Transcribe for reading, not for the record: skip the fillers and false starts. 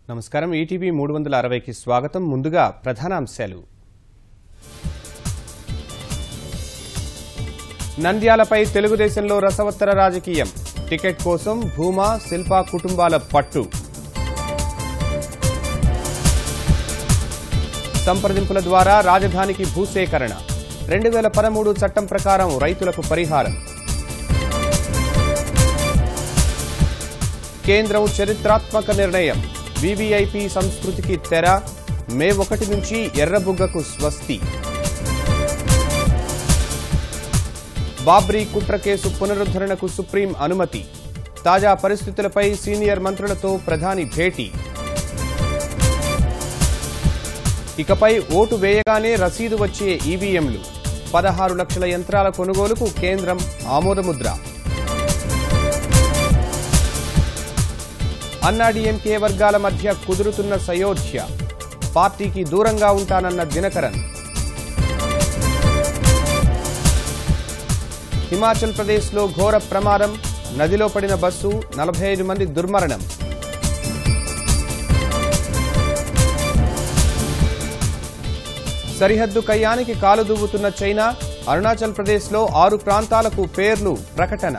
నమస్కారం ఈటీవీ 360కి స్వాగతం. ముందుగా ప్రధానాంశాలు. నంద్యాలపై తెలుగుదేశంలో రసవత్తర రాజకీయం. టికెట్ కోసం భూమా, శిల్పా కుటుంబాల పట్టు. సంప్రదింపుల ద్వారా రాజధానికి భూసేకరణ. 2013 చట్టం ప్రకారం రైతులకు పరిహారం. కేంద్రం చరిత్రాత్మక నిర్ణయం. వీవీఐపీ సంస్కృతికి తెర. మే 1 నుంచి ఎర్రబుగ్గకు స్వస్తి. బాబ్రీ కుట్ర కేసు పునరుద్ధరణకు సుప్రీం అనుమతి. తాజా పరిస్థితులపై సీనియర్ మంత్రులతో ప్రధాని భేటీ. ఇకపై ఓటు వేయగానే రసీదు వచ్చే ఈవీఎంలు. 16 లక్షల యంత్రాల కొనుగోలుకు కేంద్రం ఆమోదముద్ర. అన్నాడీఎంకే వర్గాల మధ్య కుదురుతున్న సయోధ్య. పార్టీకి దూరంగా ఉంటానన్న దినకరన్. హిమాచల్ ప్రదేశ్లో ఘోర ప్రమాదం. నదిలో పడిన బస్సు, 45 మంది దుర్మరణం. సరిహద్దు కయ్యానికి కాలు దువ్వుతున్న చైనా. అరుణాచల్ ప్రదేశ్లో 6 ప్రాంతాలకు పేర్లు ప్రకటన.